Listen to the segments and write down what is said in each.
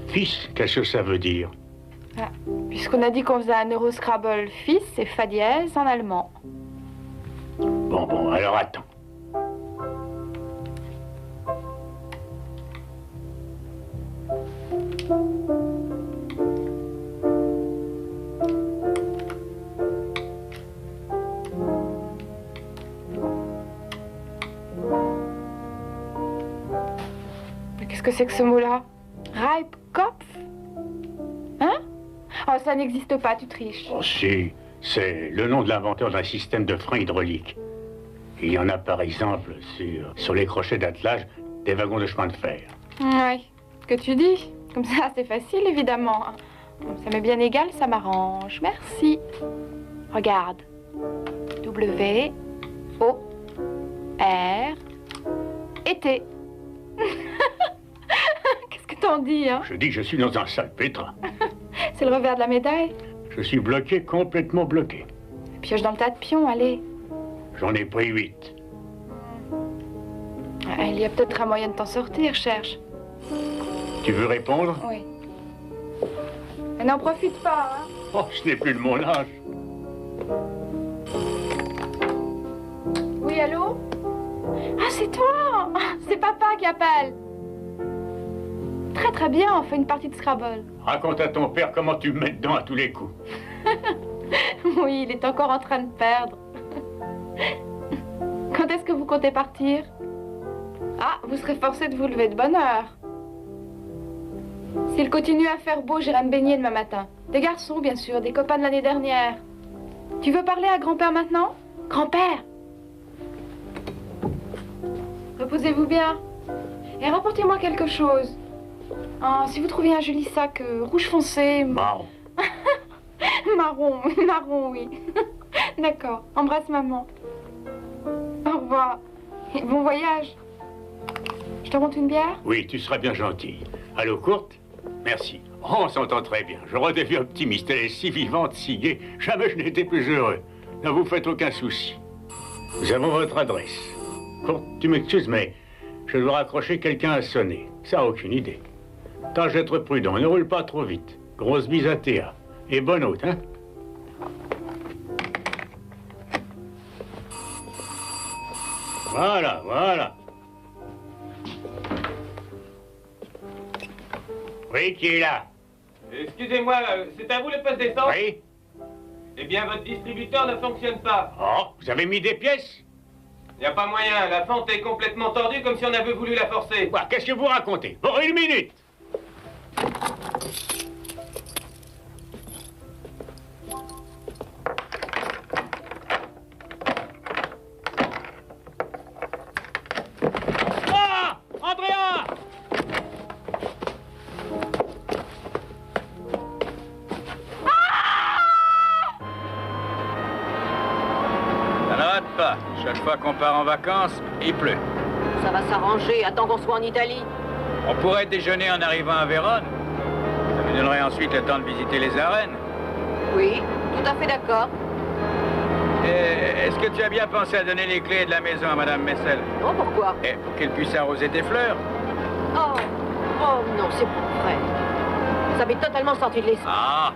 Fils, qu'est-ce que ça veut dire? Ah, puisqu'on a dit qu'on faisait un Euroscrabble fils, c'est fa dièse en allemand. Bon, alors attends. Mais qu'est-ce que c'est que ce mot-là? Reibkopf? Hein? Oh, ça n'existe pas, tu triches. Oh si, c'est le nom de l'inventeur d'un système de frein hydraulique. Il y en a par exemple sur les crochets d'attelage des wagons de chemin de fer. Oui, que tu dis. Comme ça, c'est facile, évidemment. Ça m'est bien égal, ça m'arrange. Merci. Regarde. W, O, R, et T. Qu'est-ce que t'en dis, hein? Je dis que je suis dans un salpêtre. C'est le revers de la médaille. Je suis bloqué, complètement bloqué. Pioche dans le tas de pions, allez. J'en ai pris 8. Il y a peut-être un moyen de t'en sortir, cherche. Tu veux répondre? Oui. Mais n'en profite pas, hein? Oh, ce n'est plus de mon âge. Oui, allô? Ah, c'est toi! C'est papa qui appelle. Très très bien, on fait une partie de Scrabble. Raconte à ton père comment tu me mets dedans à tous les coups. Oui, il est encore en train de perdre. Quand est-ce que vous comptez partir? Ah, vous serez forcé de vous lever de bonne heure. S'il continue à faire beau, j'irai me baigner demain matin. Des garçons, bien sûr, des copains de l'année dernière. Tu veux parler à grand-père maintenant? Grand-père! Reposez-vous bien. Et rapportez-moi quelque chose. Oh, si vous trouviez un joli sac rouge foncé... Marron. Marron, oui. D'accord. Embrasse maman. Au revoir. Et bon voyage. Je te monte une bière? Oui, tu seras bien gentille. Allô, Courte? Merci. Oh, on s'entend très bien. Je redeviens optimiste. Elle est si vivante, si gaie. Jamais je n'ai été plus heureux. Ne vous faites aucun souci. Nous avons votre adresse. Courte, tu m'excuses, mais je dois raccrocher, quelqu'un à sonner. Ça n'a aucune idée. Tâche d'être prudent. Ne roule pas trop vite. Grosse bise à Théa. Et bonne hôte, hein? Voilà. Oui, qui est là? Excusez-moi, c'est à vous le poste d'essence? Oui? Eh bien, votre distributeur ne fonctionne pas. Oh, vous avez mis des pièces? Il n'y a pas moyen, la fente est complètement tordue comme si on avait voulu la forcer. Quoi, qu'est-ce que vous racontez? Bon, une minute! Ah! Andrea! Ça n'arrête pas. Chaque fois qu'on part en vacances, il pleut. Ça va s'arranger, attends qu'on soit en Italie. On pourrait déjeuner en arrivant à Vérone. Ça nous donnerait ensuite le temps de visiter les arènes. Oui, tout à fait d'accord. Et est-ce que tu as bien pensé à donner les clés de la maison à Madame Messel? Oh, pourquoi? Et pour qu'elle puisse arroser tes fleurs? Oh non, c'est pas vrai. Ça m'est totalement sorti de l'esprit. Ah,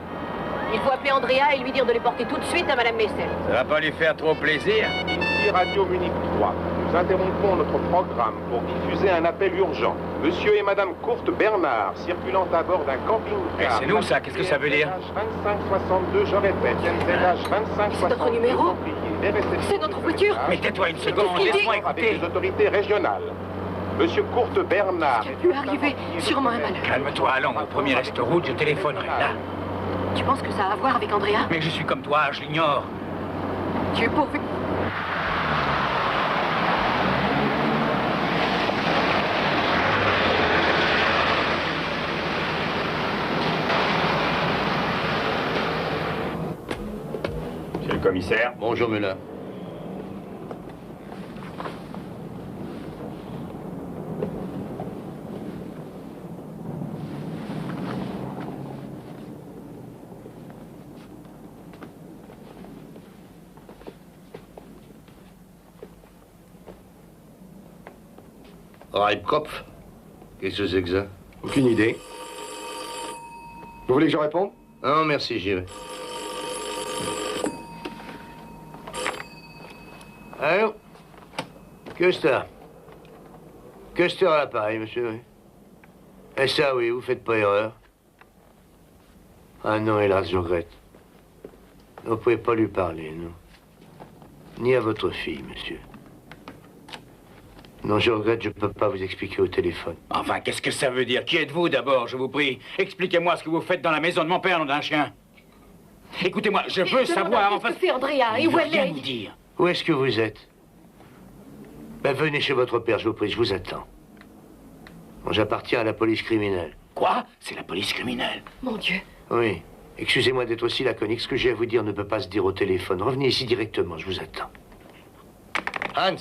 Il faut appeler Andrea et lui dire de les porter tout de suite à Madame Messel. ça va pas lui faire trop plaisir. Ici Radio Munich 3. Nous interrompons notre programme pour diffuser un appel urgent. Monsieur et Madame Courte Bernard, circulant à bord d'un camping-car. Eh, c'est nous, ça. Qu'est-ce que ça veut dire? 2562, je répète. NZH 2562. C'est notre numéro. C'est notre voiture. Mais tais-toi une seconde, Qu'est-ce qu'il dit? laisse-moi Avec écouter. les autorités régionales. Monsieur Courte Bernard. Ce qui a pu arriver, sûrement un malheur. Calme-toi, allons. Au premier reste-route, je téléphonerai, là. Tu penses que ça a à voir avec Andrea? Mais je suis comme toi, je l'ignore. Tu es pourvu. C'est le commissaire. Bonjour, Muller. Reibkopf? Qu'est-ce que c'est que ça? Aucune idée. Vous voulez que je réponde? Non, merci, j'y vais. Allô? Custer. Custer à l'appareil, monsieur, oui. Eh ça, oui, vous faites pas erreur. Ah non, hélas, je regrette. Vous ne pouvez pas lui parler, non. Ni à votre fille, monsieur. Non, je regrette, je ne peux pas vous expliquer au téléphone. Enfin, qu'est-ce que ça veut dire? Qui êtes-vous d'abord, je vous prie? Expliquez-moi ce que vous faites dans la maison de mon père, nom d'un chien. Écoutez-moi, je veux savoir, enfin... Qu'est-ce que c'est, Andrea? Et Il où veut elle rien est? nous dire. Où est-ce que vous êtes? Ben, venez chez votre père, je vous prie, je vous attends. Bon, j'appartiens à la police criminelle. Quoi? C'est la police criminelle. Mon Dieu. Oui. Excusez-moi d'être aussi laconique. Ce que j'ai à vous dire ne peut pas se dire au téléphone. Revenez ici directement, je vous attends. Hans.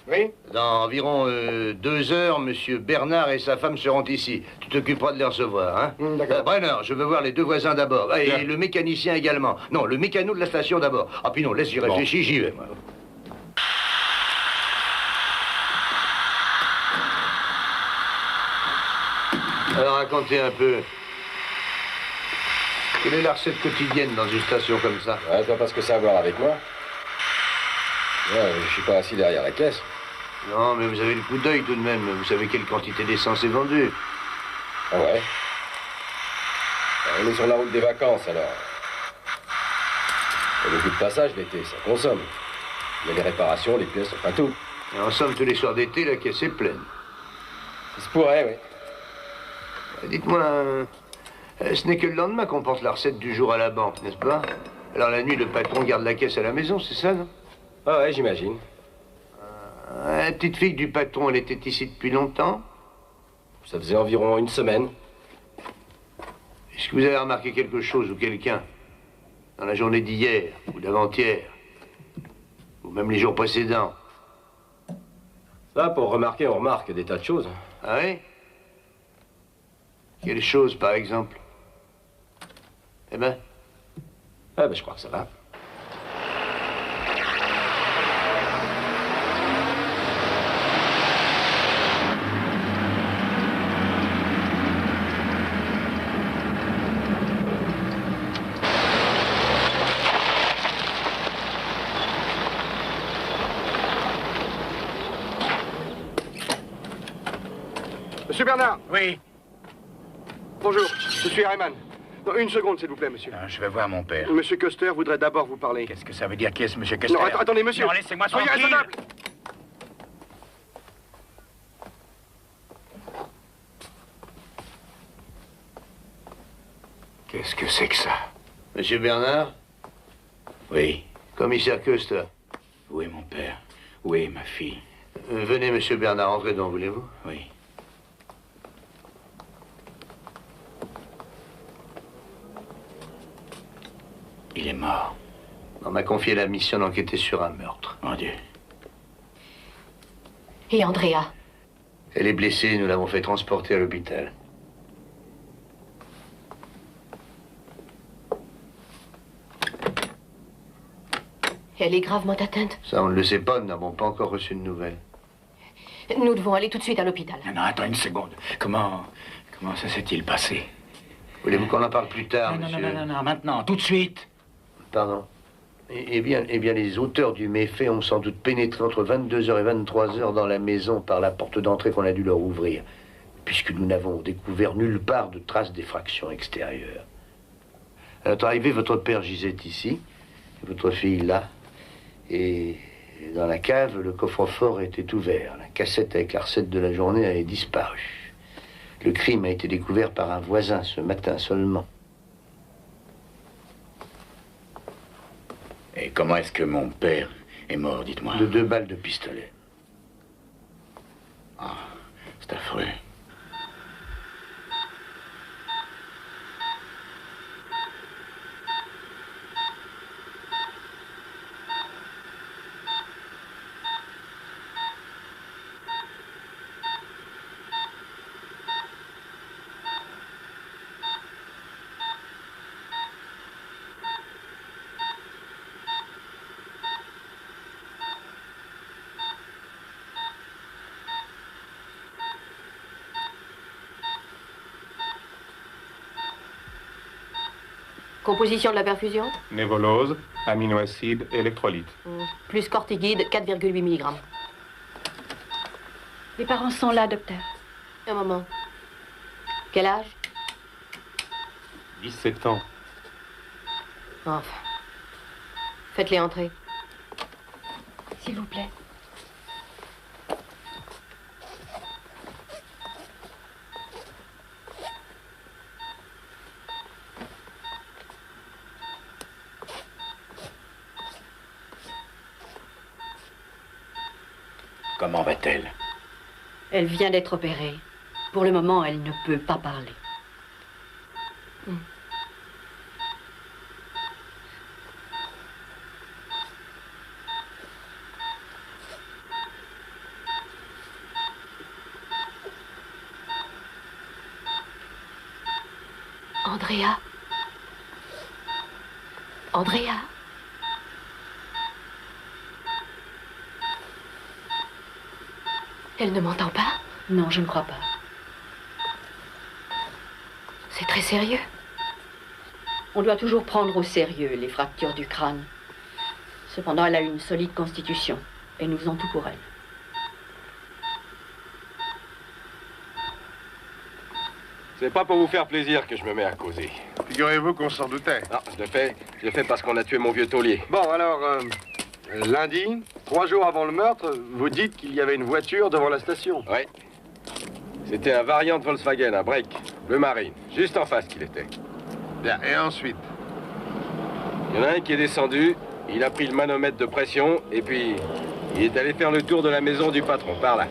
Oui? Dans environ 2 heures, monsieur Bernard et sa femme seront ici. Tu t'occuperas de les recevoir, hein? D'accord. Brenner, je veux voir les 2 voisins d'abord. Ah, et le mécanicien également. Non, le mécano de la station d'abord. Ah, puis non, laisse, j'y réfléchis, j'y vais, moi. Alors, racontez un peu. Quelle est la recette quotidienne dans une station comme ça? Ouais, ça n'a pas ce que ça a à voir avec moi. Ouais, je suis pas assis derrière la caisse. Non, mais vous avez le coup d'œil tout de même. Vous savez quelle quantité d'essence est vendue. Ah ouais? On est sur la route des vacances, alors. Il y a beaucoup de passages l'été, ça consomme. Il y a les réparations, les pièces, enfin tout. Et en somme, tous les soirs d'été, la caisse est pleine. Ça se pourrait, oui. Dites-moi, ce n'est que le lendemain qu'on porte la recette du jour à la banque, n'est-ce pas? Alors la nuit, le patron garde la caisse à la maison, c'est ça, non? Ah ouais, j'imagine. La petite fille du patron, elle était ici depuis longtemps? Ça faisait environ 1 semaine. Est-ce que vous avez remarqué quelque chose ou quelqu'un dans la journée d'hier ou d'avant-hier? Ou même les jours précédents? Ça, pour remarquer, on remarque des tas de choses. Ah oui? Quelle chose, par exemple? Eh ben? Ah ben, je crois que ça va. Monsieur Bernard. Oui. Bonjour, je suis Rayman. Non, 1 seconde, s'il vous plaît, monsieur. Je vais voir mon père. Monsieur Custer voudrait d'abord vous parler. Qu'est-ce que ça veut dire? Qui est-ce, monsieur Custer? Non, attendez, monsieur. Non, laissez-moi Soyez tranquille. raisonnable. Qu'est-ce que c'est que ça? Monsieur Bernard? Oui. Commissaire Custer. Où est mon père? Où est ma fille? Venez, monsieur Bernard, entrez donc, voulez-vous? Oui. Il est mort. On m'a confié la mission d'enquêter sur un meurtre. Mon Dieu. Et Andrea? Elle est blessée, nous l'avons fait transporter à l'hôpital. Elle est gravement atteinte. Ça, on ne le sait pas, nous n'avons pas encore reçu de nouvelles. Nous devons aller tout de suite à l'hôpital. Non, attends une seconde. Comment ça s'est-il passé? Voulez-vous qu'on en parle plus tard, non, monsieur? non, maintenant, tout de suite. Pardon. Eh bien, les auteurs du méfait ont sans doute pénétré entre 22h et 23h dans la maison par la porte d'entrée qu'on a dû leur ouvrir, puisque nous n'avons découvert nulle part de traces d'effraction extérieure. À notre arrivée, votre père gisait ici, et votre fille là, et dans la cave, le coffre-fort était ouvert. La cassette avec la recette de la journée avait disparu. Le crime a été découvert par un voisin ce matin seulement. Et comment est-ce que mon père est mort, dites-moi? De 2 balles de pistolet. Ah, c'est affreux. Composition de la perfusion? Névolose, aminoacides, électrolytes. Plus corticoïde, 4,8 mg. Les parents sont là, docteur. Un moment. Quel âge? 17 ans. Enfin. Faites-les entrer. S'il vous plaît. Comment va-t-elle? Elle vient d'être opérée. Pour le moment, elle ne peut pas parler. Andrea? Andrea? Elle ne m'entend pas? Non, je ne crois pas. C'est très sérieux. On doit toujours prendre au sérieux les fractures du crâne. Cependant, elle a une solide constitution et nous faisons tout pour elle. C'est pas pour vous faire plaisir que je me mets à causer. Figurez-vous qu'on s'en doutait. Non, je le fais parce qu'on a tué mon vieux taulier. Bon, alors, lundi, 3 jours avant le meurtre, vous dites qu'il y avait une voiture devant la station. Oui. C'était un variant de Volkswagen, un break, bleu marine, juste en face qu'il était. Bien, et ensuite? Il y en a un qui est descendu, il a pris le manomètre de pression, et puis il est allé faire le tour de la maison du patron, par là.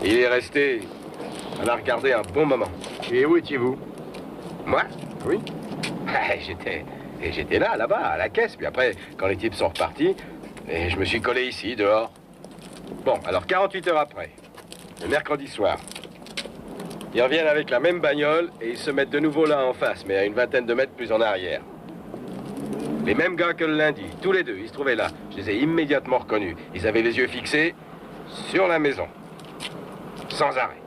Il est resté à la regarder un bon moment. Et où étiez-vous? Moi? Oui. J'étais là-bas, à la caisse. Puis après, quand les types sont repartis, et je me suis collé ici, dehors. Bon, alors 48 heures après, le mercredi soir, ils reviennent avec la même bagnole et ils se mettent de nouveau là en face, mais à une vingtaine de mètres plus en arrière. Les mêmes gars que le lundi, tous les deux, ils se trouvaient là. Je les ai immédiatement reconnus. Ils avaient les yeux fixés sur la maison, sans arrêt.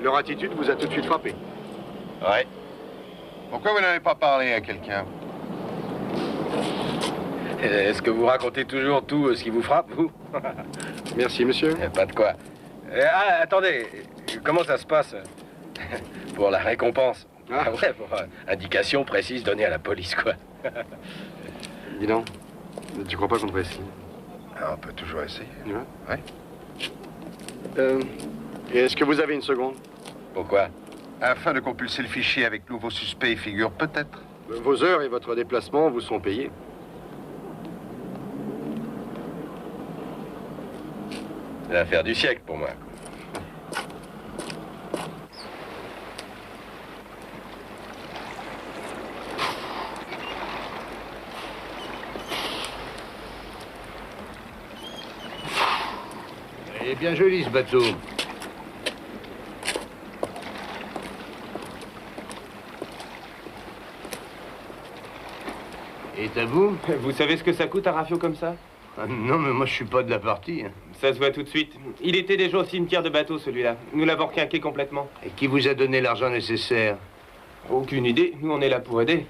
Leur attitude vous a tout de suite frappé? Ouais. Pourquoi vous n'avez pas parlé à quelqu'un? Est-ce que vous racontez toujours tout ce qui vous frappe, vous? Merci, monsieur. Pas de quoi. Ah, attendez, comment ça se passe pour la récompense? Ah ouais, pour indication précise donnée à la police, quoi. Dis donc, tu crois pas qu'on devrait essayer? Ah, on peut toujours essayer. Ouais. Et est-ce que vous avez une seconde? Pourquoi? Afin de compulser le fichier avec nouveaux suspects et figures, peut-être. Vos heures et votre déplacement vous sont payés. C'est l'affaire du siècle pour moi. Il est bien joli, ce bateau. Et à vous? Vous savez ce que ça coûte un rafio comme ça? Ah, non, mais moi, je suis pas de la partie. Hein. Ça se voit tout de suite. Il était déjà au cimetière de bateau, celui-là. Nous l'avons requinqué complètement. Et qui vous a donné l'argent nécessaire? Aucune idée. Nous, on est là pour aider.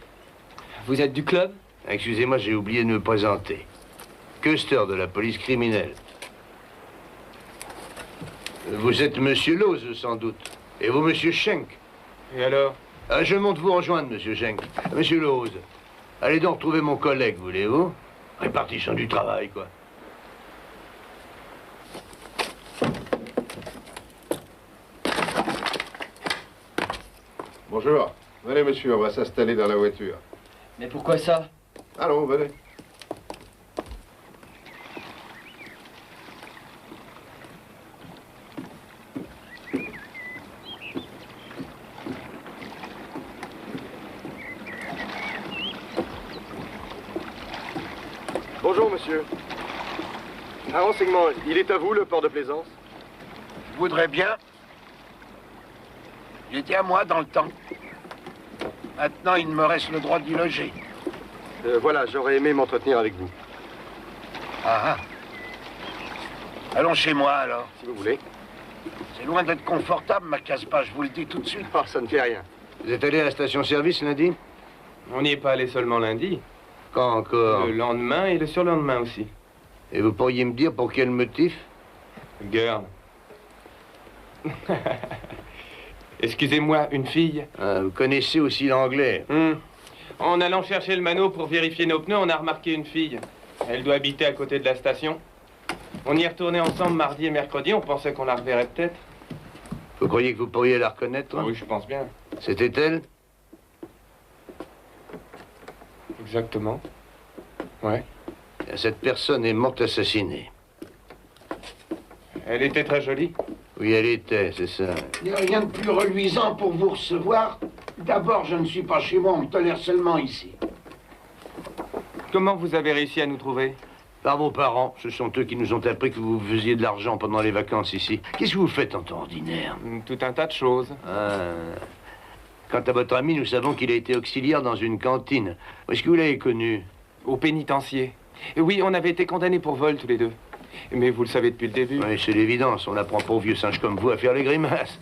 Vous êtes du club? Excusez-moi, j'ai oublié de me présenter. Custer de la police criminelle. Vous êtes Monsieur Lose, sans doute. Et vous, Monsieur Schenk. Et alors? Ah, je monte vous rejoindre, Monsieur Schenk. Monsieur Lose, allez donc trouver mon collègue, voulez-vous? Répartition du travail, quoi. Bonjour. Venez, monsieur, on va s'installer dans la voiture. Mais pourquoi ça? Allons, venez. Bonjour, monsieur. Un renseignement, il est à vous, le port de Plaisance? Je voudrais bien. Il était à moi dans le temps. Maintenant, il me reste le droit d'y loger. Voilà, j'aurais aimé m'entretenir avec vous. Ah, allons chez moi, alors. Si vous voulez. C'est loin d'être confortable, ma casse-pas, je vous le dis tout de suite. Oh, ça ne fait rien. Vous êtes allé à la station-service lundi? On n'y est pas allé seulement lundi. Quand encore? Le lendemain et le surlendemain aussi. Et vous pourriez me dire pour quel motif? Girl. Excusez-moi, une fille. Ah, vous connaissez aussi l'anglais? En allant chercher le manot pour vérifier nos pneus, on a remarqué une fille. Elle doit habiter à côté de la station. On y est retourné ensemble mardi et mercredi. On pensait qu'on la reverrait peut-être. Vous croyez que vous pourriez la reconnaître? Oui, je pense bien. C'était elle? Exactement. Ouais. Cette personne est morte assassinée. Elle était très jolie. Oui, elle était, c'est ça. Il n'y a rien de plus reluisant pour vous recevoir. D'abord, je ne suis pas chez moi, on me tolère seulement ici. Comment vous avez réussi à nous trouver? Par vos parents. Ce sont eux qui nous ont appris que vous faisiez de l'argent pendant les vacances ici. Qu'est-ce que vous faites en temps ordinaire? Tout un tas de choses. Quant à votre ami, nous savons qu'il a été auxiliaire dans une cantine. Où est-ce que vous l'avez connu? Au pénitencier. Oui, on avait été condamnés pour vol tous les deux. Mais vous le savez depuis le début. Oui, c'est l'évidence. On n'apprend pas aux vieux singes comme vous à faire les grimaces.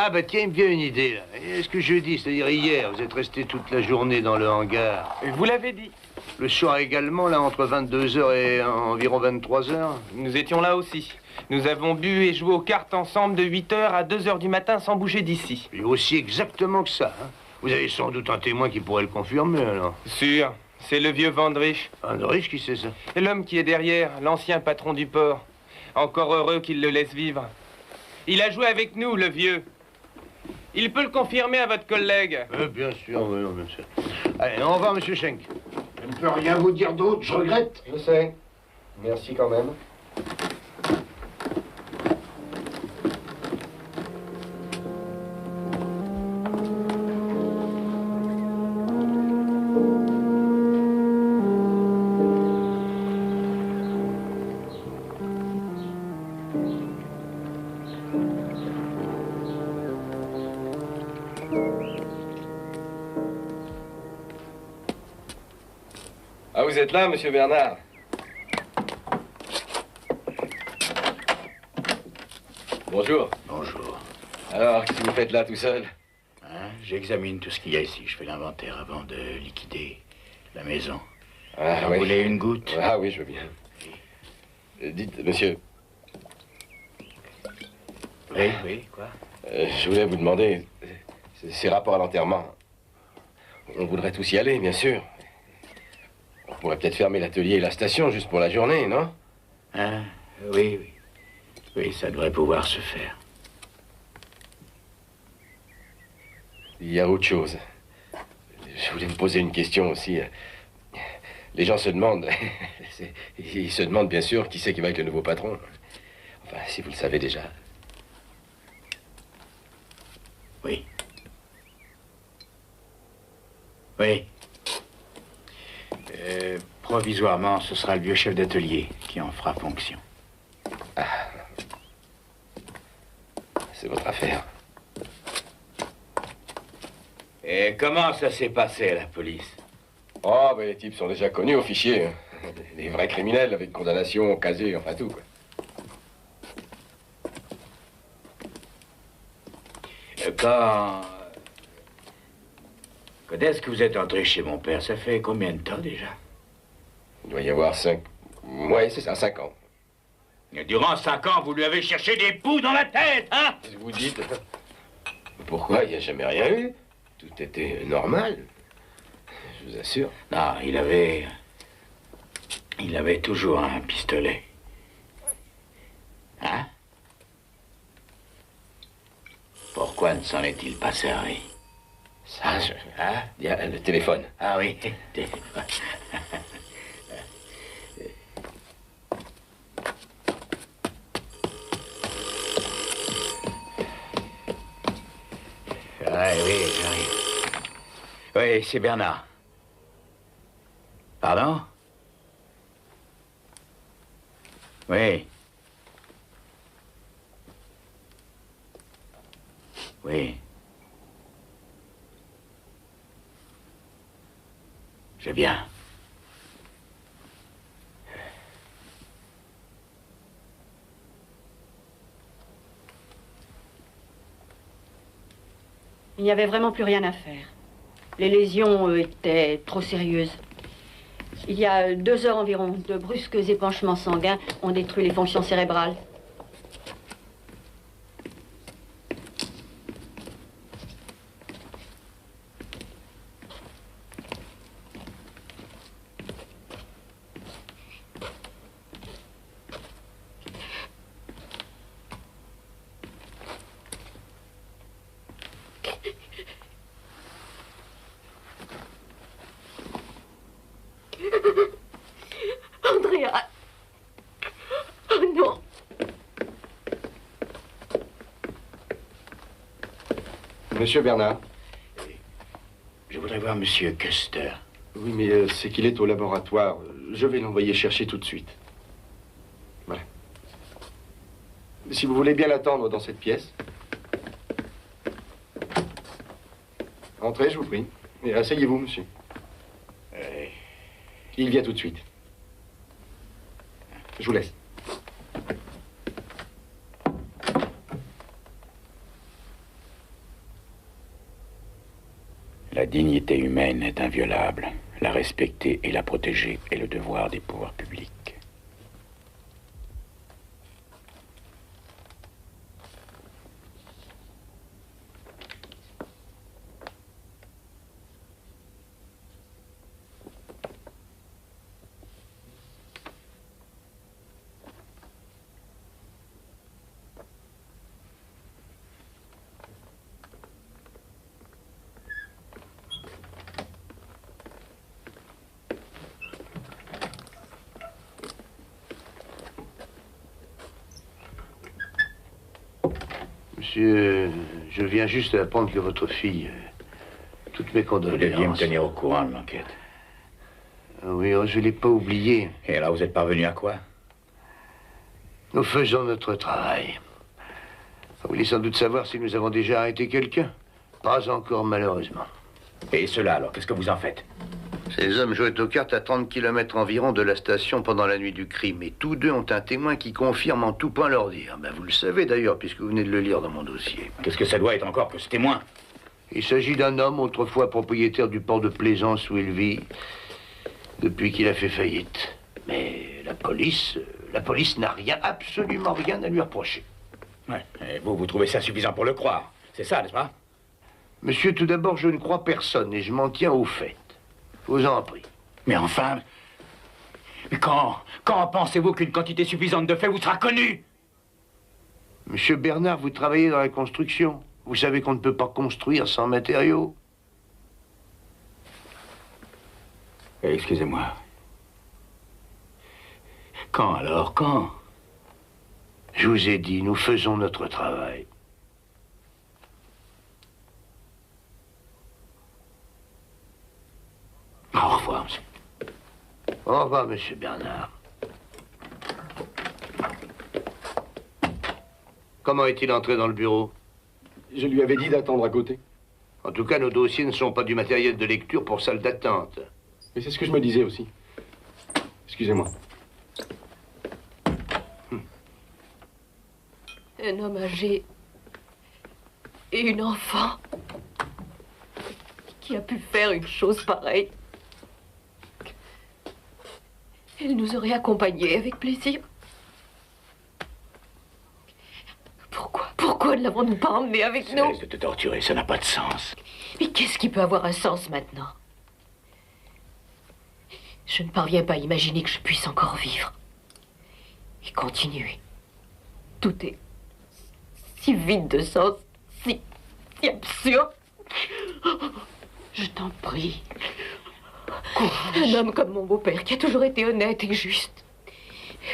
Ah bah tiens, il me vient une idée, là. Est-ce que jeudi, c'est-à-dire hier, vous êtes resté toute la journée dans le hangar? Vous l'avez dit. Le soir également, là, entre 22h et environ 23h? Nous étions là aussi. Nous avons bu et joué aux cartes ensemble de 8h à 2h du matin sans bouger d'ici. Et aussi exactement que ça, hein? Vous avez sans doute un témoin qui pourrait le confirmer, alors? Sûr. C'est le vieux Vandrich. Vandrich, qui c'est ça? L'homme qui est derrière, l'ancien patron du port. Encore heureux qu'il le laisse vivre. Il a joué avec nous, le vieux. Il peut le confirmer à votre collègue. Bien sûr, oui, bien sûr. Allez, au revoir, monsieur Schenk. Je ne peux rien vous dire d'autre, je regrette. Je sais. Merci quand même. Ah, vous êtes là, monsieur Bernard? Bonjour. Bonjour. Alors, qu'est-ce que vous faites là tout seul? J'examine tout ce qu'il y a ici. Je fais l'inventaire avant de liquider la maison. Ah, Vous voulez une goutte? Ah oui, je veux bien. Dites, monsieur. Oui, quoi? Je voulais vous demander, ces rapports à l'enterrement, on voudrait tous y aller, bien sûr. On pourrait peut-être fermer l'atelier et la station juste pour la journée, non? Oui. Oui, ça devrait pouvoir se faire. Il y a autre chose. Je voulais vous poser une question aussi. Les gens se demandent, ils se demandent bien sûr qui c'est qui va être le nouveau patron. Enfin, si vous le savez déjà. Oui. Oui. Provisoirement, ce sera le vieux chef d'atelier qui en fera fonction. Ah. C'est votre affaire. Et comment ça s'est passé à la police? Oh, ben les types sont déjà connus au fichier. Hein. Les vrais criminels avec condamnation, casier, enfin tout, quoi. Quand est-ce que vous êtes entré chez mon père? Ça fait combien de temps déjà? Il doit y avoir 5... Ouais, c'est ça, 5 ans. Et durant 5 ans, vous lui avez cherché des poux dans la tête, hein? Qu'est-ce que vous dites? Pourquoi? Il n'y a jamais rien eu. Tout était normal. Je vous assure. Non, il avait toujours un pistolet. Hein? Pourquoi ne s'en est-il pas servi? Ça, Hein? Il y a le téléphone. Ah oui, téléphone. Oui, j'arrive. Oui, c'est Bernard. Pardon? Oui. Oui. Je viens. Il n'y avait vraiment plus rien à faire. Les lésions étaient trop sérieuses. Il y a 2 heures environ, de brusques épanchements sanguins ont détruit les fonctions cérébrales. Andrea. Oh non. Monsieur Bernard. Je voudrais voir Monsieur Custer. Oui, mais c'est qu'il est au laboratoire. Je vais l'envoyer chercher tout de suite. Voilà. Si vous voulez bien l'attendre dans cette pièce. Entrez, je vous prie. Et asseyez-vous, monsieur. Il vient tout de suite. Je vous laisse. La dignité humaine est inviolable. La respecter et la protéger est le devoir des pouvoirs publics. Monsieur, je viens juste d'apprendre que votre fille... toutes mes condoléances. Vous deviez me tenir au courant de l'enquête. Oui, oh, je ne l'ai pas oublié. Et alors, vous êtes parvenu à quoi? Nous faisons notre travail. Vous voulez sans doute savoir si nous avons déjà arrêté quelqu'un? Pas encore, malheureusement. Et cela, alors, qu'est-ce que vous en faites? Ces hommes jouaient aux cartes à 30 km environ de la station pendant la nuit du crime. Et tous deux ont un témoin qui confirme en tout point leur dire. Ben, vous le savez d'ailleurs, puisque vous venez de le lire dans mon dossier. Qu'est-ce que ça doit être encore que ce témoin? Il s'agit d'un homme autrefois propriétaire du port de Plaisance où il vit depuis qu'il a fait faillite. Mais la police n'a rien, absolument rien à lui reprocher. Ouais. Et vous trouvez ça suffisant pour le croire? C'est ça, n'est-ce pas? Monsieur, tout d'abord, je ne crois personne et je m'en tiens au fait. Je vous en prie. Mais enfin... Mais quand pensez-vous qu'une quantité suffisante de faits vous sera connue? Monsieur Bernard, vous travaillez dans la construction. Vous savez qu'on ne peut pas construire sans matériaux. Excusez-moi. Quand alors? Quand? Je vous ai dit, nous faisons notre travail. Au revoir, monsieur. Au revoir, monsieur Bernard. Comment est-il entré dans le bureau? Je lui avais dit d'attendre à côté. En tout cas, nos dossiers ne sont pas du matériel de lecture pour salle d'attente. Mais c'est ce que je me disais aussi. Excusez-moi. Un homme âgé et une enfant qui a pu faire une chose pareille. Elle nous aurait accompagnés avec plaisir. Pourquoi ne l'avons-nous pas emmené avec nous? Cesse de te torturer, ça n'a pas de sens. Mais qu'est-ce qui peut avoir un sens maintenant? Je ne parviens pas à imaginer que je puisse encore vivre et continuer. Tout est si vide de sens, si absurde. Je t'en prie. Un homme comme mon beau-père, qui a toujours été honnête et juste,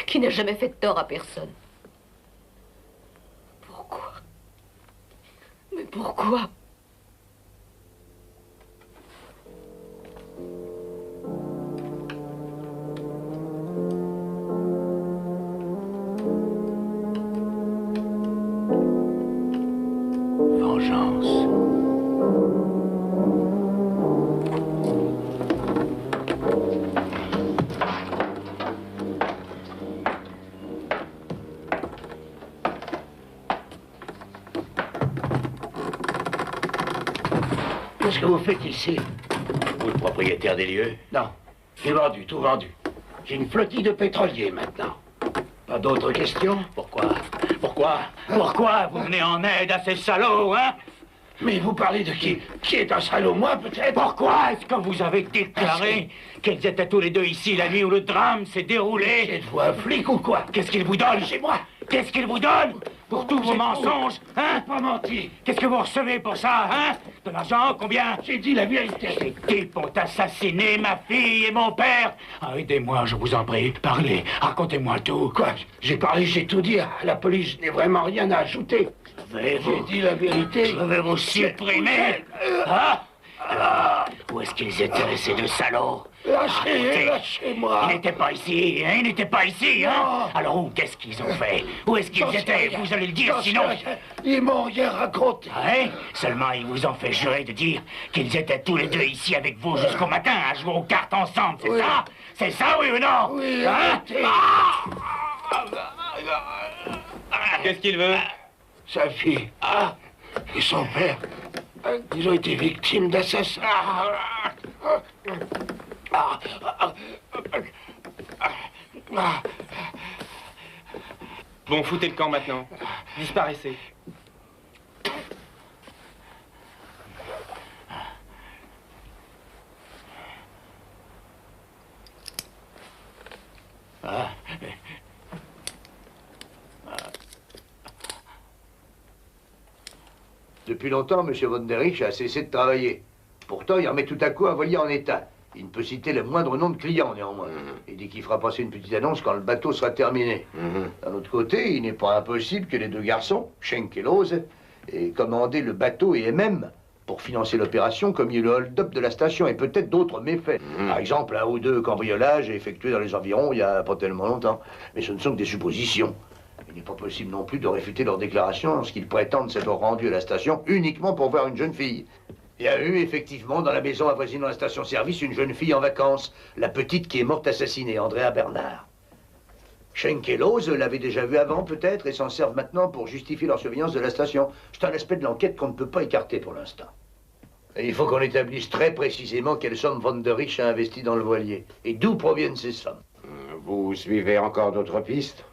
qui n'a jamais fait de tort à personne. Pourquoi? Mais pourquoi? Vengeance. Qu'est-ce que vous faites ici? Vous, le propriétaire des lieux? Non, j'ai vendu, tout vendu. J'ai une flottille de pétroliers maintenant. Pas d'autres questions? Pourquoi vous venez en aide à ces salauds, hein? Mais vous parlez de qui? Qui est un salaud, moi, peut-être? Pourquoi est-ce que vous avez déclaré qu'ils étaient tous les deux ici la nuit où le drame s'est déroulé? Êtes-vous un flic ou quoi? Qu'est-ce qu'il vous donne chez moi? Qu'est-ce qu'il vous donne pour tous vos mensonges, hein? Pas menti. Qu'est-ce que vous recevez pour ça, hein? De l'argent, combien? J'ai dit la vérité. Ces types ont assassiné ma fille et mon père. Ah, aidez-moi, je vous en prie. Parlez, racontez-moi tout. Quoi? J'ai parlé, j'ai tout dit. À la police, je n'ai vraiment rien à ajouter. J'ai dit la vérité. Je vais vous supprimer. Hein? Où est-ce qu'ils étaient, ces deux salauds? Lâchez-moi. Ils n'étaient pas ici, hein? Ils n'étaient pas ici, hein? Alors où, qu'est-ce qu'ils ont fait? Où est-ce qu'ils étaient? Vous allez le dire, sinon... Ils m'ont rien raconté. Hein? Seulement, ils vous ont fait jurer de dire qu'ils étaient tous les deux ici avec vous jusqu'au matin à jouer aux cartes ensemble, c'est ça? C'est ça, oui ou non? Oui, hein? Qu'est-ce qu'il veut? Sa fille et son père, ils ont été victimes d'assassinats. Bon, foutez le camp maintenant. Disparaissez. Depuis longtemps, M. Von der Risch a cessé de travailler. Pourtant, il remet tout à coup un voilier en état. Il ne peut citer le moindre nom de client, néanmoins. Il dit qu'il fera passer une petite annonce quand le bateau sera terminé. D'un autre côté, il n'est pas impossible que les deux garçons, Schenk et Lose, aient commandé le bateau et eux-mêmes pour financer l'opération, comme il y a eu le hold-up de la station et peut-être d'autres méfaits. Par exemple, un ou deux cambriolages effectués dans les environs il n'y a pas tellement longtemps. Mais ce ne sont que des suppositions. Il n'est pas possible non plus de réfuter leur déclaration lorsqu'ils prétendent s'être rendus à la station uniquement pour voir une jeune fille. Il y a eu effectivement dans la maison avoisinant la station-service une jeune fille en vacances, la petite qui est morte assassinée, Andrea Bernard. Schenk et Lose l'avaient déjà vue avant peut-être et s'en servent maintenant pour justifier leur surveillance de la station. C'est un aspect de l'enquête qu'on ne peut pas écarter pour l'instant. Et il faut qu'on établisse très précisément quelle somme Von der Risch a investi dans le voilier et d'où proviennent ces sommes. Vous suivez encore d'autres pistes?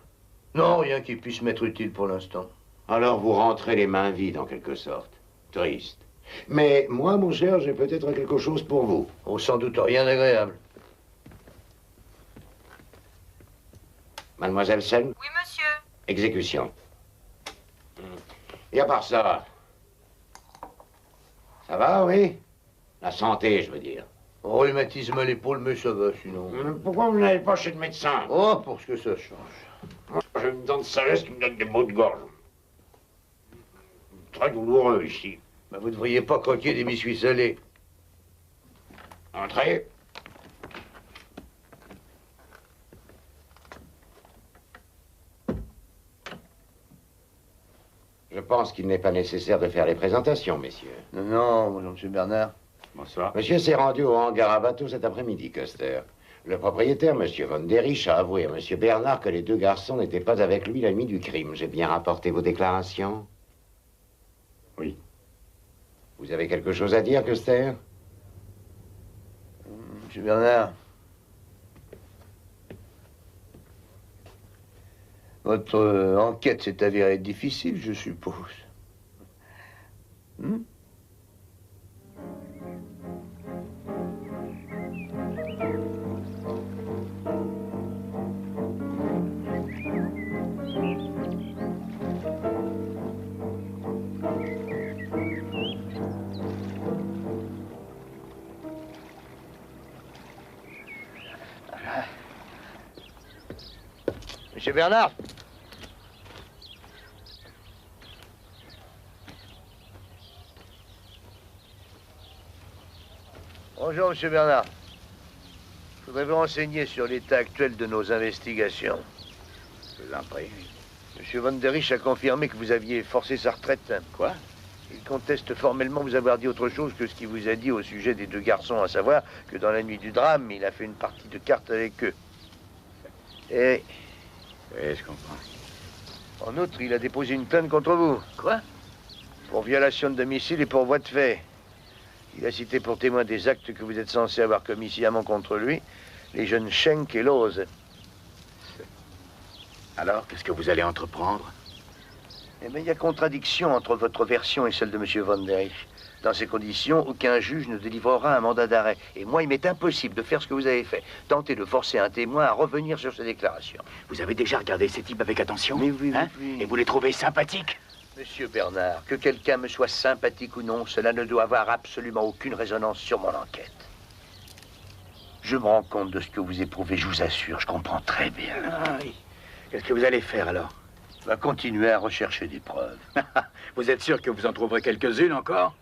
Non, rien qui puisse m'être utile pour l'instant. Alors vous rentrez les mains vides en quelque sorte. Triste. Mais moi, mon cher, j'ai peut-être quelque chose pour vous. Oh, sans doute rien d'agréable. Mademoiselle Sen? Oui, monsieur. Exécution. Et à part ça... Ça va, oui? La santé, je veux dire. Rhumatisme à l'épaule, mais ça va, sinon. Pourquoi vous n'allez pas chez le médecin? Oh, pour ce que ça change. J'ai une dent de sagesse qui me donne des maux de gorge. Très douloureux ici. Ben, vous ne devriez pas croquer des biscuits salés. Entrez. Je pense qu'il n'est pas nécessaire de faire les présentations, messieurs. Non, bonjour, monsieur Bernard. Bonsoir. Monsieur s'est rendu au hangar à bateau cet après-midi, Custer. Le propriétaire, monsieur Von der Risch, a avoué à monsieur Bernard que les deux garçons n'étaient pas avec lui la nuit du crime. J'ai bien rapporté vos déclarations? Oui. Vous avez quelque chose à dire, Custer? Monsieur Bernard. Votre enquête s'est avérée difficile, je suppose. Monsieur Bernard. Bonjour, monsieur Bernard. Je voudrais vous renseigner sur l'état actuel de nos investigations. Je vous en prie. Monsieur Von der Risch a confirmé que vous aviez forcé sa retraite. Quoi? Il conteste formellement vous avoir dit autre chose que ce qu'il vous a dit au sujet des deux garçons, à savoir que dans la nuit du drame, il a fait une partie de cartes avec eux. Et... Oui, je comprends. En outre, il a déposé une plainte contre vous. Quoi? Pour violation de domicile et pour voie de fait. Il a cité pour témoin des actes que vous êtes censé avoir commis sciemment contre lui, les jeunes Schenk et Lose. Alors, qu'est-ce que vous allez entreprendre? Eh bien, il y a contradiction entre votre version et celle de M. Von der Riech. Dans ces conditions, aucun juge ne délivrera un mandat d'arrêt. Et moi, il m'est impossible de faire ce que vous avez fait. Tenter de forcer un témoin à revenir sur ses déclarations. Vous avez déjà regardé ces types avec attention? Mais oui, hein? oui. Et vous les trouvez sympathiques? Monsieur Bernard, que quelqu'un me soit sympathique ou non, cela ne doit avoir absolument aucune résonance sur mon enquête. Je me rends compte de ce que vous éprouvez, je vous assure, je comprends très bien. Ah oui. Qu'est-ce que vous allez faire alors? Je vais continuer à rechercher des preuves. Vous êtes sûr que vous en trouverez quelques-unes encore?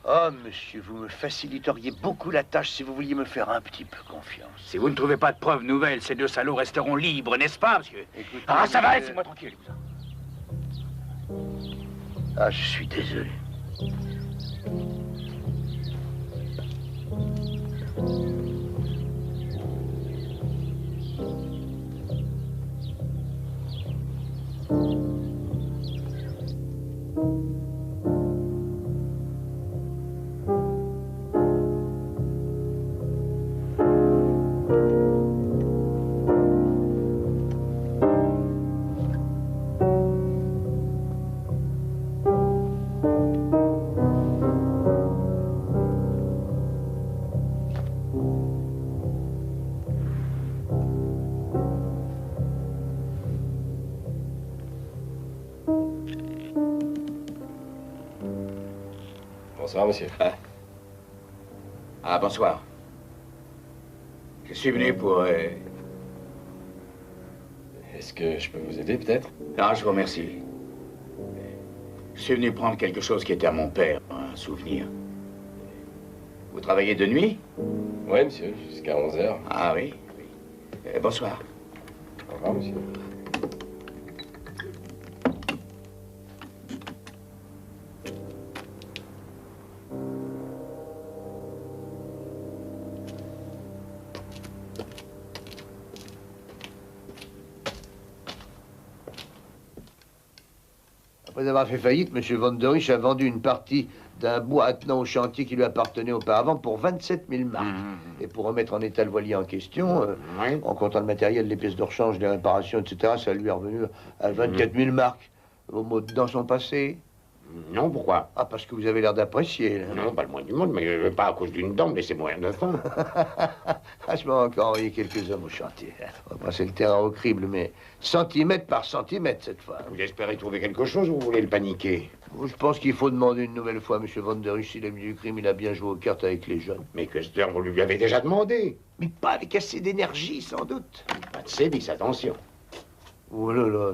Oh, monsieur, vous me faciliteriez beaucoup la tâche si vous vouliez me faire un petit peu confiance. Si vous ne trouvez pas de preuves nouvelles, ces deux salauds resteront libres, n'est-ce pas, monsieur? Écoutez, ah, ça va, laissez-moi tranquille. Ah, je suis désolé. Bonsoir, monsieur. Ah, bonsoir. Je suis venu pour... Est-ce que je peux vous aider, peut-être? Non, je vous remercie. Je suis venu prendre quelque chose qui était à mon père, un souvenir. Vous travaillez de nuit? Oui, monsieur, jusqu'à 11h. Ah oui, oui. Bonsoir. Au revoir, monsieur. Après avoir fait faillite, M. Von der Riech a vendu une partie d'un bois attenant au chantier qui lui appartenait auparavant pour 27 000 marks. Et pour remettre en état le voilier en question, en comptant le matériel, les pièces de rechange, les réparations, etc., ça lui est revenu à 24 000 marks. Vos mots dedans sont passés? Non, pourquoi? Ah, parce que vous avez l'air d'apprécier, là. Non, pas le moins du monde, mais pas à cause d'une dent, laissez-moi rien de faim. Ah, je vais encore envoyer quelques hommes au chantier. On va passer le terrain au crible, mais centimètre par centimètre cette fois. Vous espérez trouver quelque chose ou vous voulez le paniquer? Je pense qu'il faut demander une nouvelle fois, M. Von der Riech, si l'ami du crime, il a bien joué aux cartes avec les jeunes. Mais Custer, vous lui avez déjà demandé. Mais pas avec assez d'énergie, sans doute. Pas de sévices, attention. Oh là là.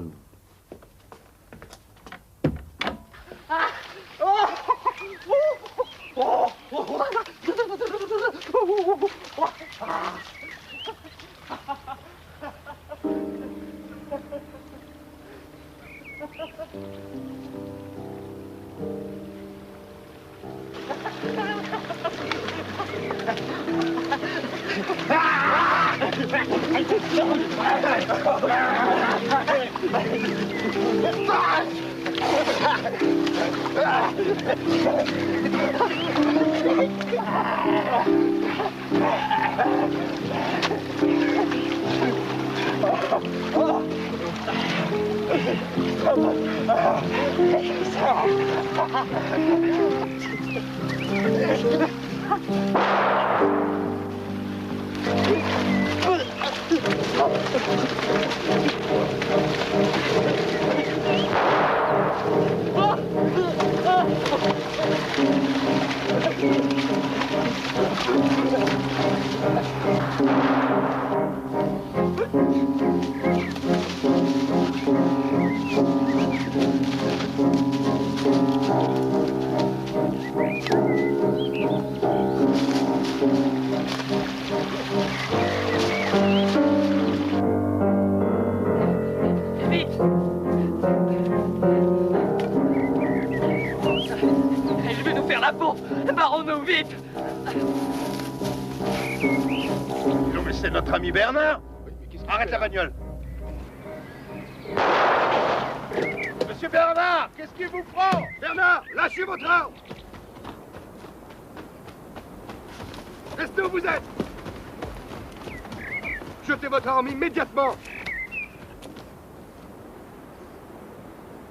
Barrons-nous vite! Non, mais c'est notre ami Bernard! Arrête la bagnole! Monsieur Bernard, qu'est-ce qui vous prend? Bernard, lâchez votre arme! Restez où vous êtes! Jetez votre arme immédiatement!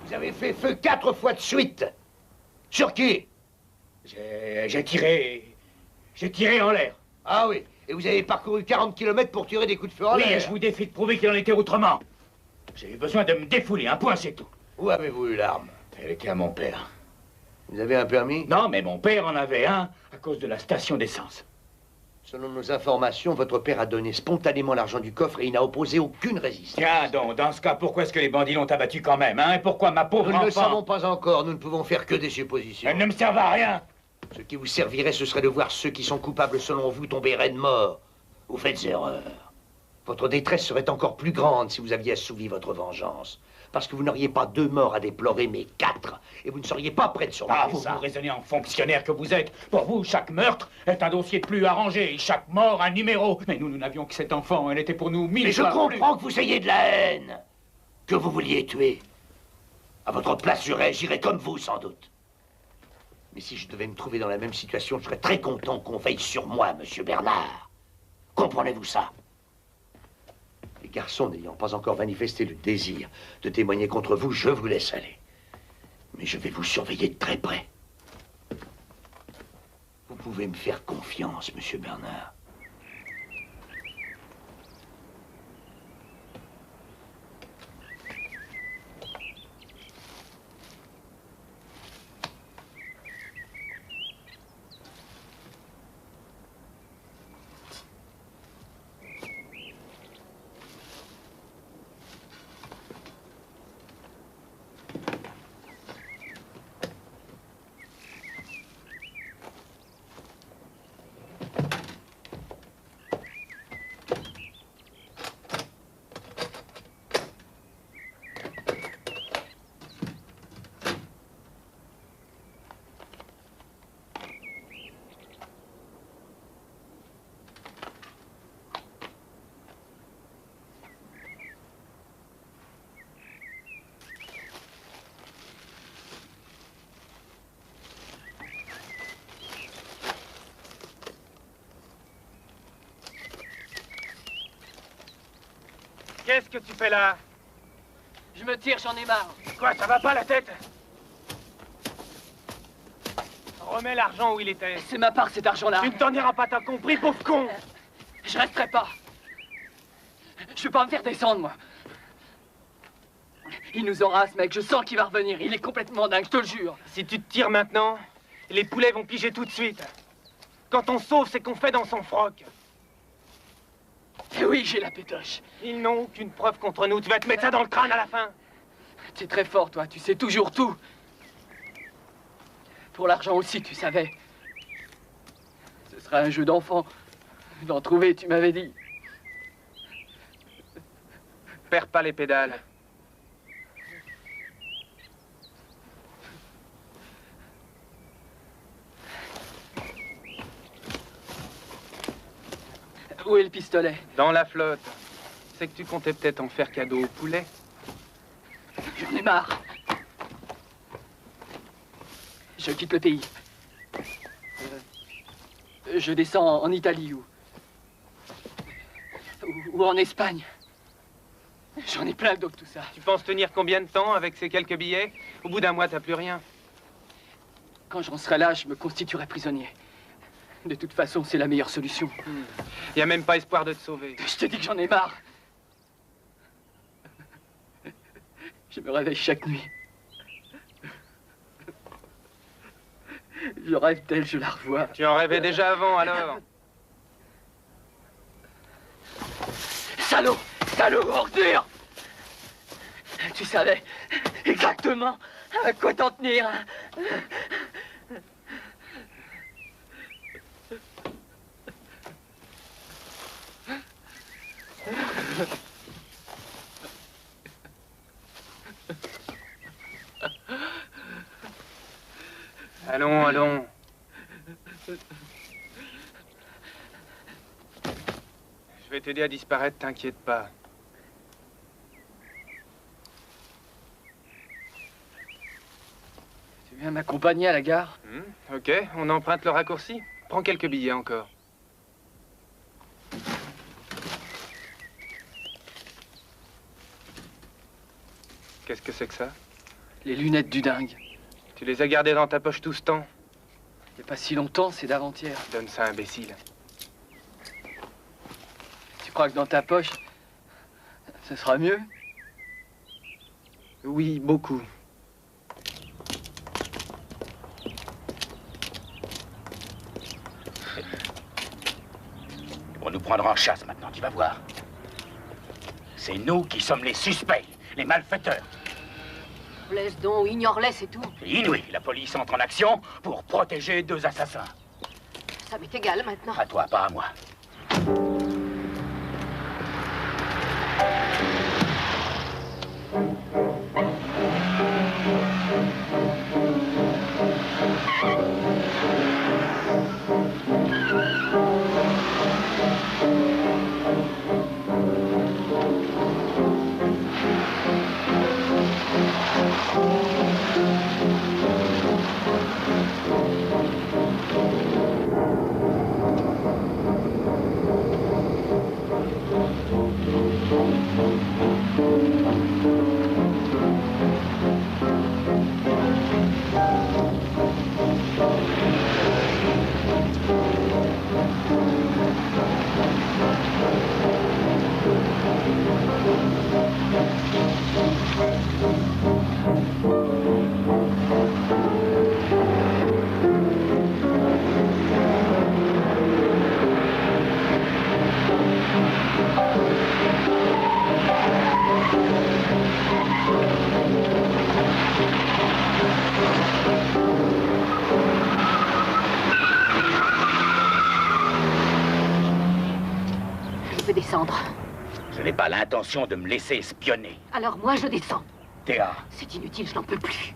Vous avez fait feu 4 fois de suite. Sur qui? J'ai tiré en l'air. Ah oui, et vous avez parcouru 40 km pour tirer des coups de feu en l'air. Oui, et je vous défie de prouver qu'il en était autrement. J'ai eu besoin de me défouler, un point, c'est tout. Où avez-vous eu l'arme? Elle était à mon père. Vous avez un permis? Non, mais mon père en avait un à cause de la station d'essence. Selon nos informations, votre père a donné spontanément l'argent du coffre et il n'a opposé aucune résistance. Tiens donc, dans ce cas, pourquoi est-ce que les bandits l'ont abattu quand même, hein? Et pourquoi ma pauvre Nous enfant... ne le savons pas encore, nous ne pouvons faire que des suppositions. Elles ne me servent à rien. Ce qui vous servirait, ce serait de voir ceux qui sont coupables selon vous tomber raides morts. Vous faites erreur. Votre détresse serait encore plus grande si vous aviez assouvi votre vengeance. Parce que vous n'auriez pas 2 morts à déplorer, mais 4. Et vous ne seriez pas prêt de surmonter Ah, vous ça. vous raisonnez en fonctionnaire que vous êtes. Pour vous, chaque meurtre est un dossier de plus à ranger, et chaque mort un numéro. Mais nous n'avions que cet enfant, elle était pour nous 1000 Mais je fois comprends que vous ayez de la haine. Que vous vouliez tuer. À votre place, je réagirais comme vous, sans doute. Mais si je devais me trouver dans la même situation, je serais très content qu'on veille sur moi, monsieur Bernard. Comprenez-vous ça? Les garçons n'ayant pas encore manifesté le désir de témoigner contre vous, je vous laisse aller. Mais je vais vous surveiller de très près. Vous pouvez me faire confiance, monsieur Bernard. Qu'est-ce que tu fais là? Je me tire, j'en ai marre. Quoi, ça va pas la tête? Remets l'argent où il était. C'est ma part, cet argent-là. Tu ne t'en iras pas, t'as compris, pauvre con? Je resterai pas. Je vais pas me faire descendre, moi. Il nous aura, ce mec. Je sens qu'il va revenir. Il est complètement dingue, je te le jure. Si tu te tires maintenant, les poulets vont piger tout de suite. Quand on sauve, c'est qu'on fait dans son froc. Eh oui, j'ai la pétoche. Ils n'ont aucune preuve contre nous. Tu vas te mettre ça dans le crâne à la fin. Tu es très fort, toi. Tu sais toujours tout. Pour l'argent aussi, tu savais. Ce sera un jeu d'enfant. D'en trouver, tu m'avais dit. Perds pas les pédales. Où est le pistolet? Dans la flotte. C'est que tu comptais peut-être en faire cadeau au poulet. J'en ai marre. Je quitte le pays. Je descends en Italie ou en Espagne. J'en ai plein d'autres, tout ça. Tu penses tenir combien de temps avec ces quelques billets? Au bout d'un mois, t'as plus rien. Quand j'en serai là, je me constituerai prisonnier. De toute façon, c'est la meilleure solution. Y a même pas espoir de te sauver. Je te dis que j'en ai marre. Je me réveille chaque nuit. Je rêve d'elle, je la revois. Tu en rêvais déjà avant, alors? Salaud! Salaud, ordure! Tu savais exactement à quoi t'en tenir. Allons, allons. Je vais t'aider à disparaître, t'inquiète pas. Tu viens m'accompagner à la gare? Ok, on emprunte le raccourci. Prends quelques billets encore. Qu'est-ce que c'est que ça? Les lunettes du dingue. Tu les as gardées dans ta poche tout ce temps? Il n'y a pas si longtemps, c'est d'avant-hier. Donne ça, imbécile. Tu crois que dans ta poche, ce sera mieux? Oui, beaucoup. Ils vont nous prendre en chasse maintenant, tu vas voir. C'est nous qui sommes les suspects, les malfaiteurs. Laisse donc, ignore-les, c'est tout. C'est inouï, la police entre en action pour protéger 2 assassins. Ça m'est égal maintenant. À toi, pas à moi. Descendre. Je n'ai pas l'intention de me laisser espionner. Alors moi, je descends. Théa. C'est inutile, je n'en peux plus.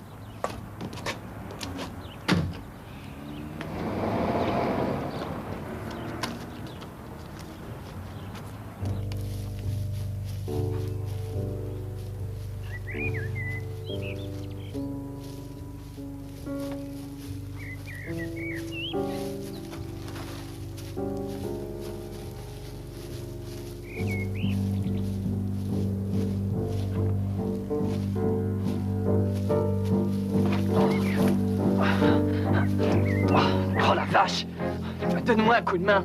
Donne-moi un coup de main.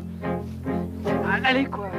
Allez, quoi.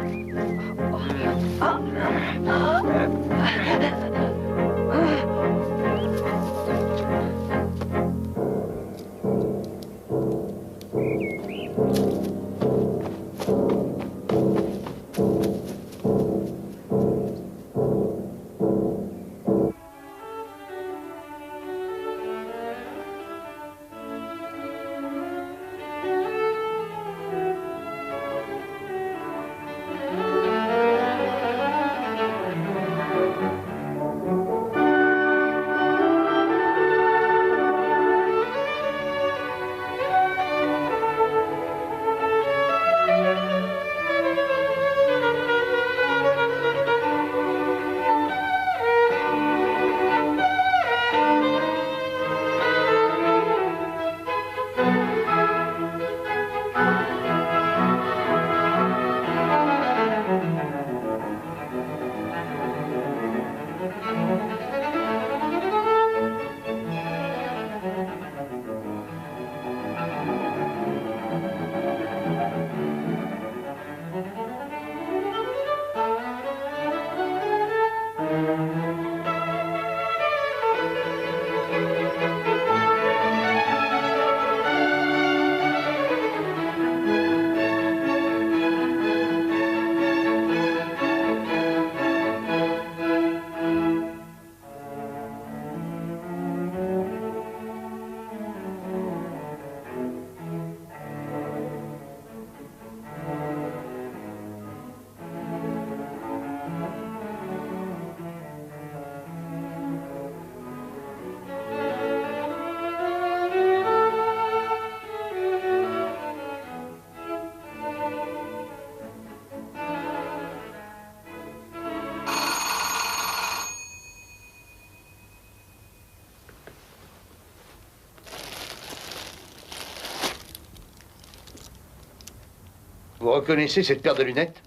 Vous reconnaissez cette paire de lunettes?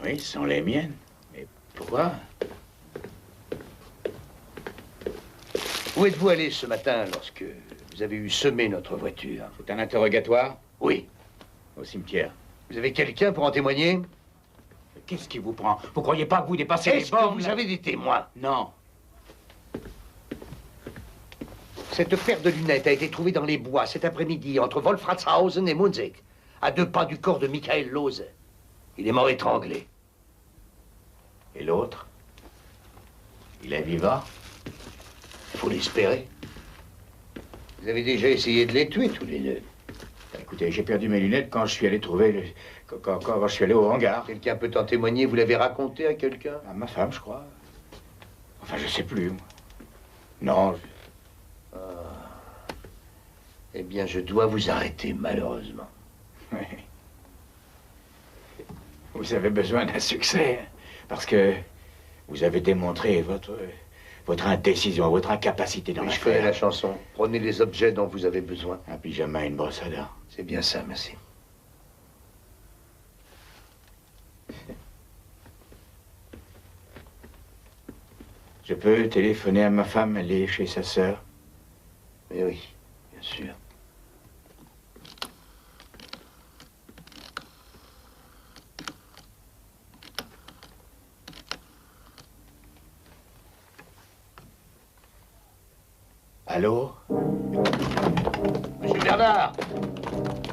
Oui, ce sont les miennes. Mais pourquoi? Où êtes-vous allé ce matin lorsque vous avez eu semé notre voiture? C'est un interrogatoire? Oui. Au cimetière. Vous avez quelqu'un pour en témoigner? Qu'est-ce qui vous prend? Vous croyez pas que vous dépassez les Est-ce que bornes? vous avez des témoins? Non. Cette paire de lunettes a été trouvée dans les bois cet après-midi entre Wolfratshausen et Munzig, à 2 pas du corps de Michael Lose. Il est mort étranglé. Et l'autre? Il est vivant? Faut l'espérer. Vous avez déjà essayé de les tuer tous les deux? Écoutez, j'ai perdu mes lunettes quand je suis allé trouver quand je suis allé au hangar. Quelqu'un peut en témoigner? Vous l'avez raconté à quelqu'un? À ma femme, je crois. Enfin, je sais plus. Moi. Non. Ah. Eh bien, je dois vous arrêter, malheureusement. Oui. Vous avez besoin d'un succès, hein, parce que vous avez démontré votre indécision, votre incapacité dans oui, l'affaire. je connais la chanson. Prenez les objets dont vous avez besoin. Un pyjama et une brosse à dents. C'est bien ça, merci. Je peux téléphoner à ma femme, elle est chez sa sœur? Oui, oui, bien sûr. Allô? Monsieur Bernard,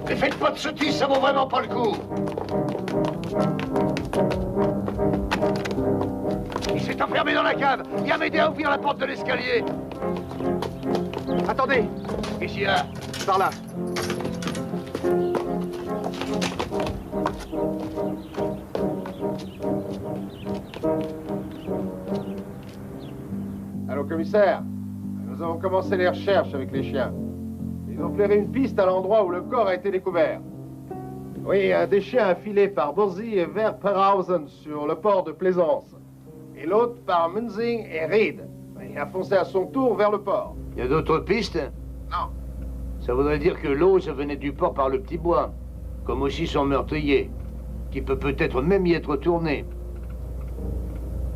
ne faites pas de sottises, ça vaut vraiment pas le coup. Il s'est enfermé dans la cave. Viens m'aider à ouvrir la porte de l'escalier. Attendez, Qu'est-ce qu'il y a? par là. Allô, commissaire. Nous avons commencé les recherches avec les chiens. Ils ont flairé une piste à l'endroit où le corps a été découvert. Oui, un des chiens affilé par Borzy et vers Perhausen sur le port de Plaisance. Et l'autre par Munzing et Ried. Il a foncé à son tour vers le port. Il y a d'autres pistes? Non. Ça voudrait dire que l'eau se venait du port par le petit bois. Comme aussi son meurtrier, qui peut peut-être même y être tourné.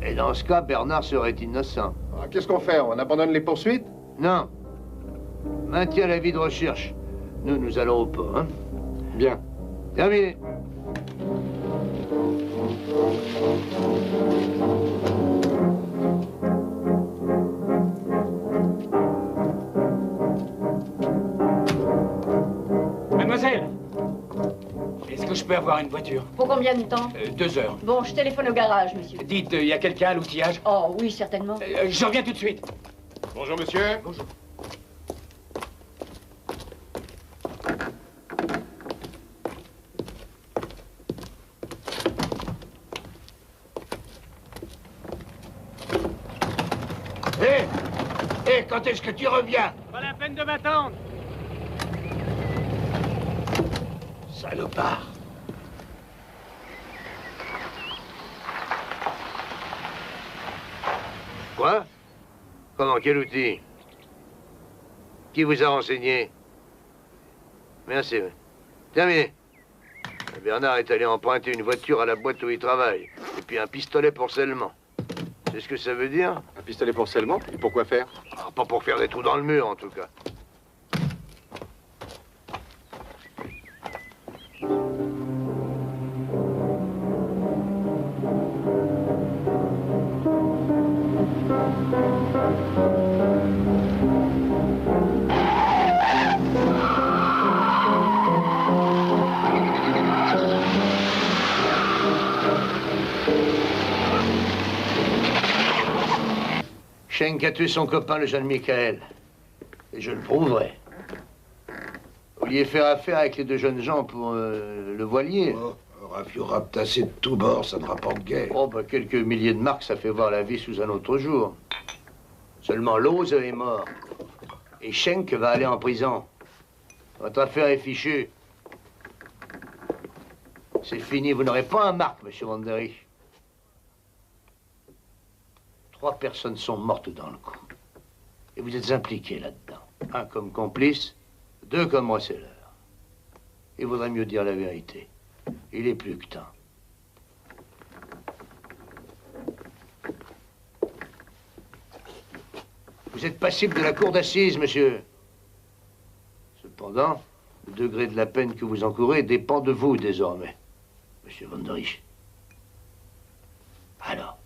Et dans ce cas, Bernard serait innocent. Alors, qu'est-ce qu'on fait? On abandonne les poursuites? Non. Maintiens l'avis de recherche. Nous allons au port, hein? Bien. Terminé. Mademoiselle, est-ce que je peux avoir une voiture? Pour combien de temps? 2 heures. Bon, je téléphone au garage, monsieur. Dites, il y a quelqu'un à l'outillage? Oh, oui, certainement. Je reviens tout de suite. Bonjour, monsieur. Bonjour. Hé, quand est-ce que tu reviens? Pas la peine de m'attendre. Salopard. Quoi? Comment? Quel outil? Qui vous a renseigné? Merci. Terminé. Bernard est allé emprunter une voiture à la boîte où il travaille. Et puis un pistolet pour scellement. C'est ce que ça veut dire? Un pistolet pour scellement? Et pourquoi faire? Ah, pas pour faire des trous dans le mur, en tout cas. Schenk a tué son copain, le jeune Michael. Et je le prouverai. Vous vouliez faire affaire avec les 2 jeunes gens pour le voilier. Oh, Rafiora tassé de tous bords, ça ne rapporte guère. Oh, bah, quelques milliers de marques, ça fait voir la vie sous un autre jour. Seulement Lose est mort. Et Schenk va aller en prison. Votre affaire est fichue. C'est fini, vous n'aurez pas un marque, monsieur Van der Rich. 3 personnes sont mortes dans le coup. Et vous êtes impliqués là-dedans. 1 comme complice, 2 comme receleur. Il vaudrait mieux dire la vérité. Il est plus que temps. Vous Vous êtes passible de la cour d'assises, monsieur. Cependant, le degré de la peine que vous encourez dépend de vous désormais, monsieur Von der Riche. Alors.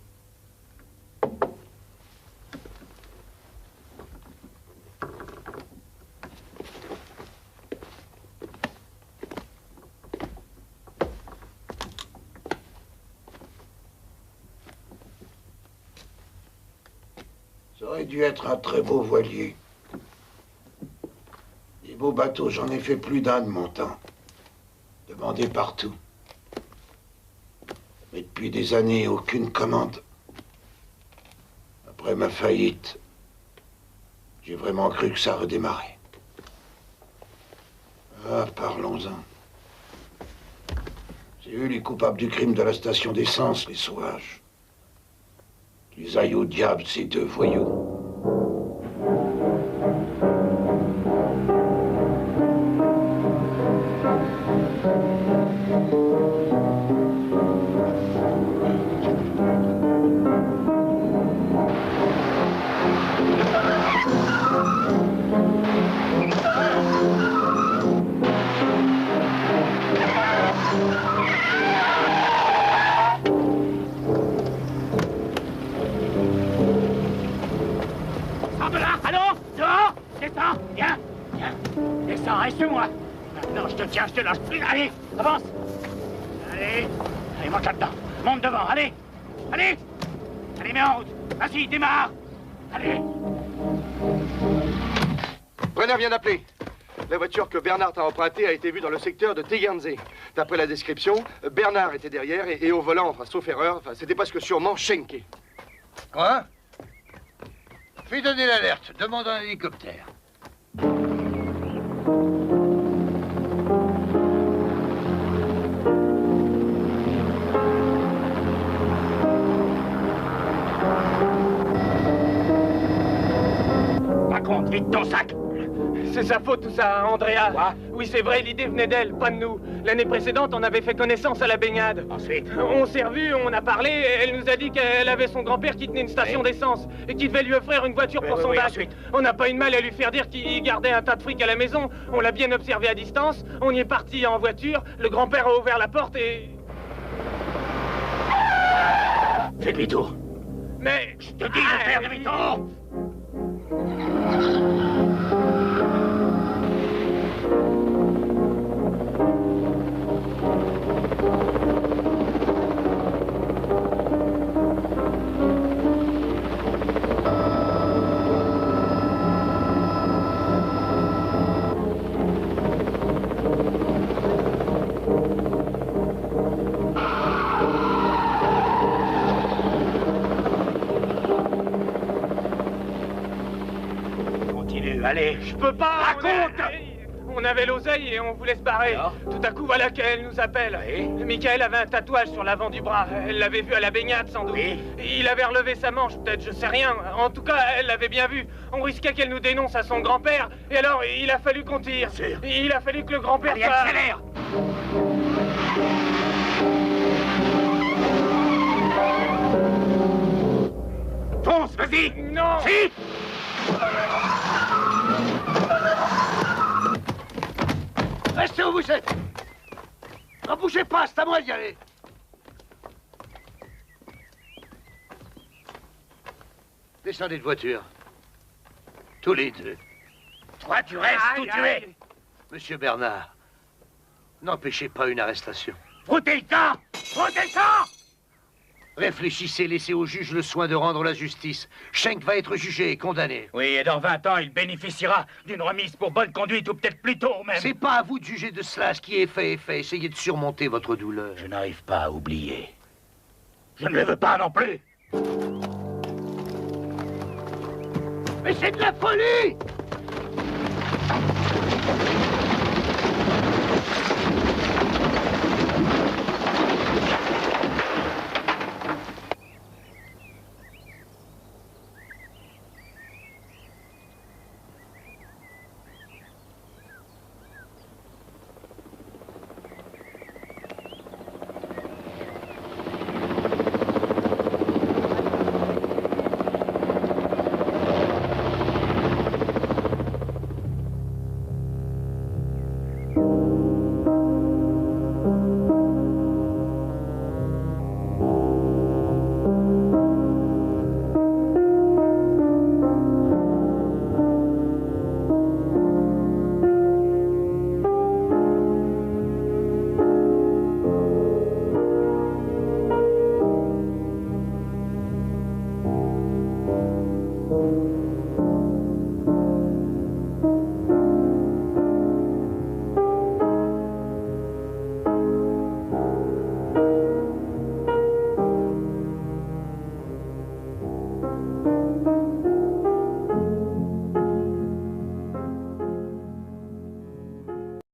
Ça aurait dû être un très beau voilier. Des beaux bateaux, j'en ai fait plus d'un de mon temps. Demandé partout. Mais depuis des années, aucune commande. Après ma faillite, j'ai vraiment cru que ça redémarrait. Ah, parlons-en. C'est eux les coupables du crime de la station d'essence, les sauvages. Qu'ils aillent au diable, ces deux voyous. Tiens, je te lâche plus. Allez, avance. Allez, allez, monte là-dedans. Monte devant, allez. Allez. Allez, mets en route. Vas-y, démarre. Allez. Brenner vient d'appeler. La voiture que Bernard a empruntée a été vue dans le secteur de Tegernsee. D'après la description, Bernard était derrière et au volant, enfin, sauf erreur, c'était presque sûrement Schenke. Quoi? Fais donner l'alerte. Demande un hélicoptère. Raconte vite ton sac. C'est sa faute tout ça, Andrea. Quoi? Oui, c'est vrai, l'idée venait d'elle, pas de nous. L'année précédente, on avait fait connaissance à la baignade. Ensuite? On s'est revus, on a parlé, elle nous a dit qu'elle avait son grand-père qui tenait une station d'essence et qu'il devait lui offrir une voiture pour son bac. Ensuite? On n'a pas eu de mal à lui faire dire qu'il gardait un tas de fric à la maison. On l'a bien observé à distance, on y est parti en voiture, le grand-père a ouvert la porte et... Fais demi-tour. Mais... Je te dis de faire demi-tour. Allez, je peux pas. Raconte. On avait l'oseille et on voulait se barrer. Alors tout à coup, voilà qu'elle nous appelle. Oui. Michael avait un tatouage sur l'avant du bras. Elle l'avait vu à la baignade, sans doute. Oui. Il avait relevé sa manche, peut-être, je sais rien. En tout cas, elle l'avait bien vu. On risquait qu'elle nous dénonce à son grand-père. Et alors, il a fallu qu'on tire. Il a fallu que le grand-père... Allez, accélère. Fonce, vas-y. Non. Si. Restez où vous êtes. Ne bougez pas, c'est à moi d'y aller. Descendez de voiture. Tous les deux. Toi, tu restes où tu es. Monsieur Bernard, n'empêchez pas une arrestation. Frottez le camp. Frottez le camp. Réfléchissez, laissez au juge le soin de rendre la justice. Schenk va être jugé et condamné. Oui, et dans 20 ans, il bénéficiera d'une remise pour bonne conduite, ou peut-être plus tôt même. C'est pas à vous de juger de cela. Ce qui est fait est fait. Essayez de surmonter votre douleur. Je n'arrive pas à oublier. Je ne le veux pas non plus. Mais c'est de la folie!